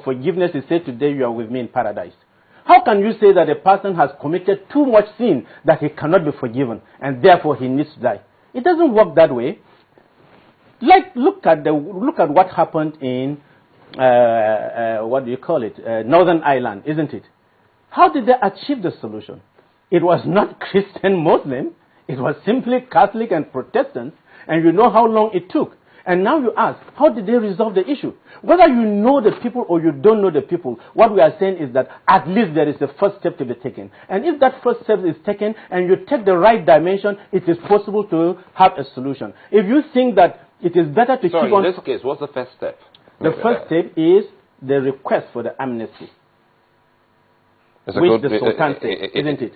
forgiveness, he said, today you are with me in paradise. How can you say that a person has committed too much sin that he cannot be forgiven and therefore he needs to die? It doesn't work that way. Like, look at what happened in, Northern Ireland, isn't it? How did they achieve the solution? It was not Christian Muslim. It was simply Catholic and Protestants. And you know how long it took. And now you ask, how did they resolve the issue? Whether you know the people or you don't know the people, what we are saying is that at least there is a first step to be taken. And if that first step is taken and you take the right dimension, it is possible to have a solution. If you think that it is better to keep on... in this case, what's the first step? The first step is the request for the amnesty. Which the Sultan said, isn't it?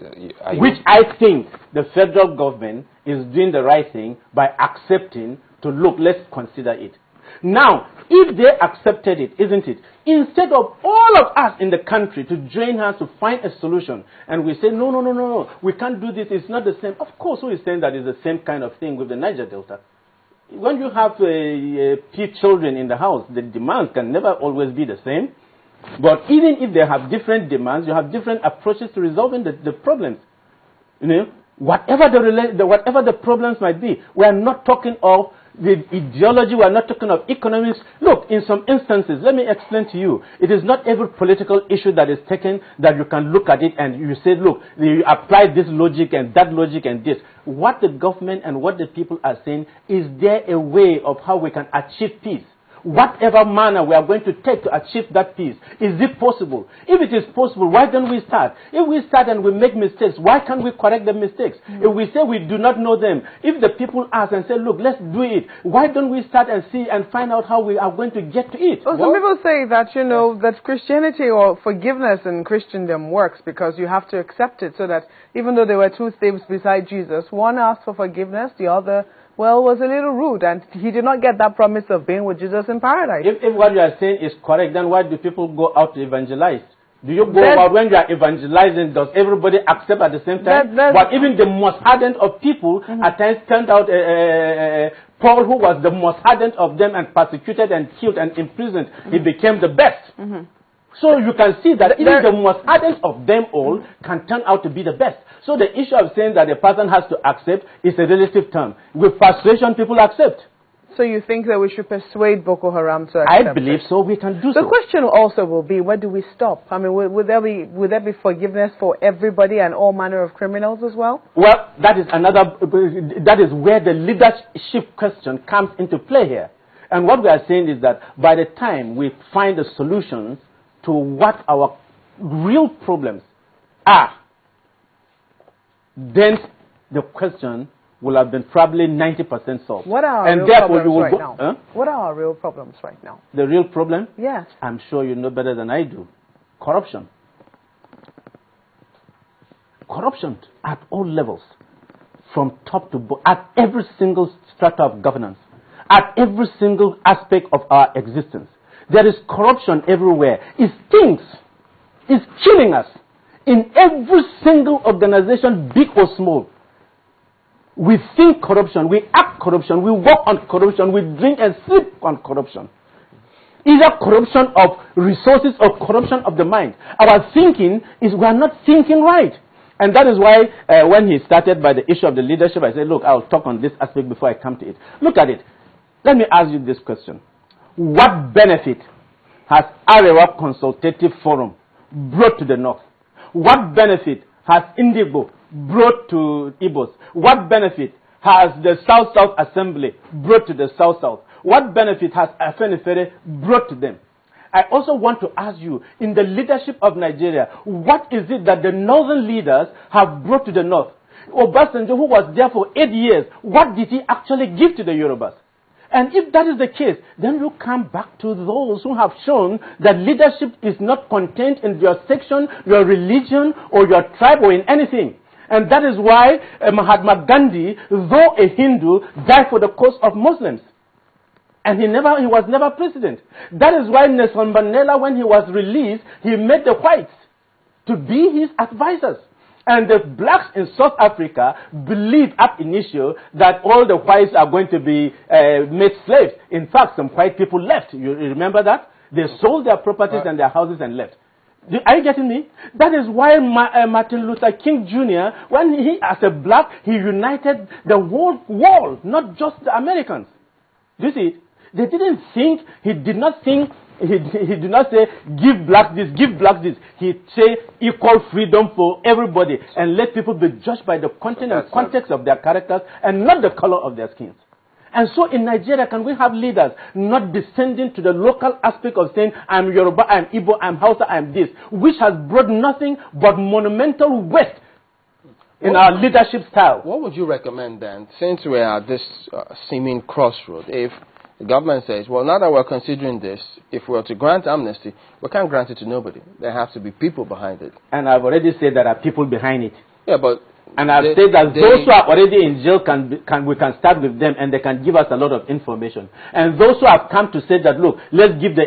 Which I think the federal government is doing the right thing by accepting to look, let's consider it. Now, if they accepted it, isn't it? Instead of all of us in the country to join hands to find a solution, and we say, no, we can't do this, it's not the same. Of course, who is saying that it's the same kind of thing with the Niger Delta? When you have children in the house, the demands can never always be the same. But even if they have different demands, you have different approaches to resolving the problems. You know, whatever the problems might be, we are not talking of the ideology, we are not talking of economics. Look, in some instances, let me explain to you, it is not every political issue that is taken that you can look at it and you say, look, you apply this logic and that logic and this. What the government and what the people are saying, is there a way of how we can achieve peace? Whatever manner we are going to take to achieve that peace, is it possible? If it is possible, why don't we start? If we start and we make mistakes, why can't we correct the mistakes? If we say we do not know them, if the people ask and say, look, let's do it, why don't we start and see and find out how we are going to get to it? Well, some people say that, you know, that Christianity or forgiveness in Christendom works because you have to accept it, so that even though there were two thieves beside Jesus, one asked for forgiveness, the other, well, was a little rude, and he did not get that promise of being with Jesus in paradise. If what you are saying is correct, then why do people go out to evangelize? Do you go out when you are evangelizing? Does everybody accept at the same time? But even the most ardent of people at times turned out Paul, who was the most ardent of them and persecuted and killed and imprisoned, he became the best. So you can see that even the most ardent of them all can turn out to be the best. So the issue of saying that a person has to accept is a relative term. With persuasion, people accept. So you think that we should persuade Boko Haram to accept? I believe so. We can do so. The question also will be, where do we stop? I mean, would there be forgiveness for everybody and all manner of criminals as well? Well, that is where the leadership question comes into play here. And what we are saying is that by the time we find the solutions to what our real problems are, then the question will have been probably 90% solved. What are our real problems right now? What are our real problems right now? The real problem? Yes. I'm sure you know better than I do. Corruption. Corruption at all levels, from top to bottom, at every single strata of governance, at every single aspect of our existence. There is corruption everywhere. It stinks. It's killing us. In every single organization, big or small. We think corruption, we act corruption, we work on corruption, we drink and sleep on corruption. Either corruption of resources or corruption of the mind. Our thinking is, we are not thinking right. And that is why when he started by the issue of the leadership, I said, look, I'll talk on this aspect before I come to it. Look at it. Let me ask you this question. What benefit has Arewa Consultative Forum brought to the North? What benefit has Indigo brought to Igbos? What benefit has the South-South Assembly brought to the South-South? What benefit has Afenifere brought to them? I also want to ask you, in the leadership of Nigeria, what is it that the northern leaders have brought to the North? Obasanjo, who was there for 8 years, what did he actually give to the Yorubas? And if that is the case, then you come back to those who have shown that leadership is not contained in your section, your religion, or your tribe, or in anything. And that is why Mahatma Gandhi, though a Hindu, died for the cause of Muslims. And he was never president. That is why Nelson Mandela, when he was released, he made the whites to be his advisors. And the blacks in South Africa believed ab initio that all the whites are going to be made slaves. In fact, some white people left. You remember that? They sold their properties and their houses and left. Are you getting me? That is why Martin Luther King Jr., when he, as a black, he united the whole world, not just the Americans. Do you see it? They didn't think, he did not think, he did not say, give black this, give black this. He said equal freedom for everybody and let people be judged by the content and context of their characters and not the color of their skins. And so in Nigeria, can we have leaders not descending to the local aspect of saying, I'm Yoruba, I'm Igbo, I'm Hausa, I'm this, which has brought nothing but monumental waste in our leadership style. What would you recommend then, since we're at this seeming crossroad, if the government says, well, now that we're considering this, if we were to grant amnesty, we can't grant it to nobody. There have to be people behind it. And I've already said there are people behind it. Yeah, but... And I've said that those who are already in jail, we can start with them and they can give us a lot of information. And those who have come to say that, look, let's give the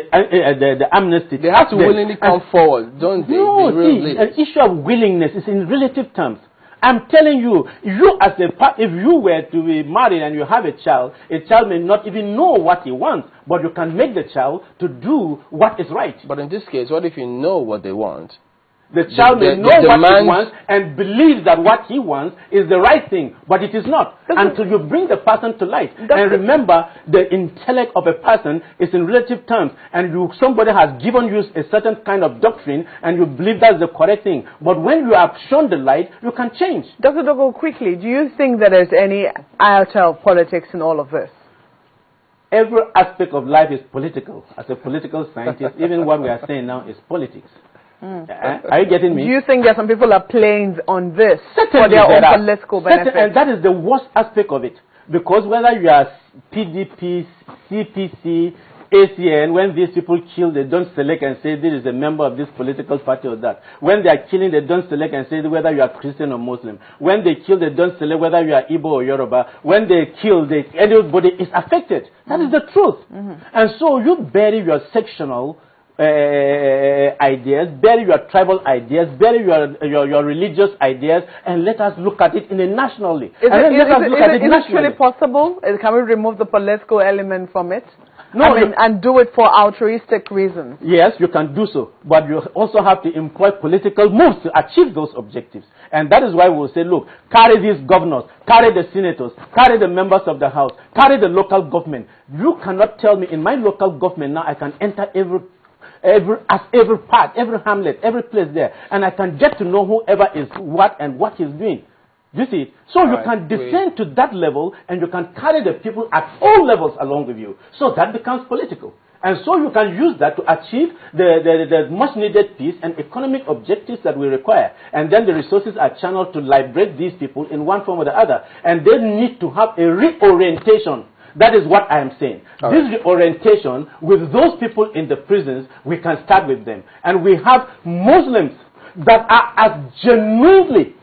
amnesty. They have to willingly come forward, don't they? No, see, an issue of willingness is in relative terms. I'm telling you, if you were to be married and you have a child may not even know what he wants, but you can make the child to do what is right. But in this case, what if you know what they want? The child may know what he wants and believes that what he wants is the right thing, but it is not until you bring the person to light. And remember, the intellect of a person is in relative terms, and somebody has given you a certain kind of doctrine, and you believe that's the correct thing. But when you have shown the light, you can change. Dr. Dogo, quickly, do you think that there's any iota of politics in all of this? Every aspect of life is political. As a political scientist, even what we are saying now is politics. Are you getting me? Do you think that some people are playing on this Certainly for their own political benefit? And that is the worst aspect of it. Because whether you are PDP, CPC, ACN, when these people kill, they don't select and say this is a member of this political party or that. When they are killing, they don't select and say whether you are Christian or Muslim. When they kill, they don't select whether you are Igbo or Yoruba. When they kill, everybody is affected. That is the truth. And so you bury your sectional ideas, bury your tribal ideas, bury your religious ideas, and let us look at it in a nationally. Is it really possible? Can we remove the political element from it? No, and do it for altruistic reasons. Yes, you can do so, but you also have to employ political moves to achieve those objectives. And that is why we will say, look, carry these governors, carry the senators, carry the members of the House, carry the local government. You cannot tell me in my local government now I can enter every part, every hamlet, every place there, and I can get to know whoever is what and what he's doing. You see? So you can descend to that level and you can carry the people at all levels along with you. So that becomes political. And so you can use that to achieve the much needed peace and economic objectives that we require. And then the resources are channeled to liberate these people in one form or the other. And they need to have a reorientation. That is what I am saying. This reorientation with those people in the prisons, we can start with them. And we have Muslims that are as genuinely,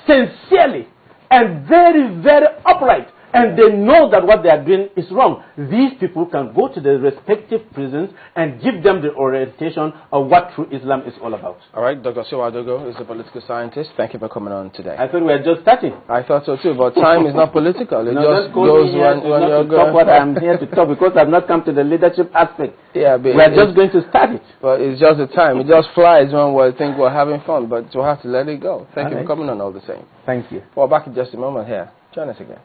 sincerely, and very, very upright. And they know that what they are doing is wrong. These people can go to the respective prisons and give them the orientation of what true Islam is all about. All right, Dr. Isuwa Dogo is a political scientist. Thank you for coming on today. I thought we were just starting. I thought so too, but time is not political. It just goes when you're going. What I'm here to talk because I've not come to the leadership aspect. Yeah, but we're just going to start it. But it's just the time. It just flies when we think we're having fun, but we'll have to let it go. Thank you for coming on all the same. Thank you. Well, back in just a moment here. Join us again.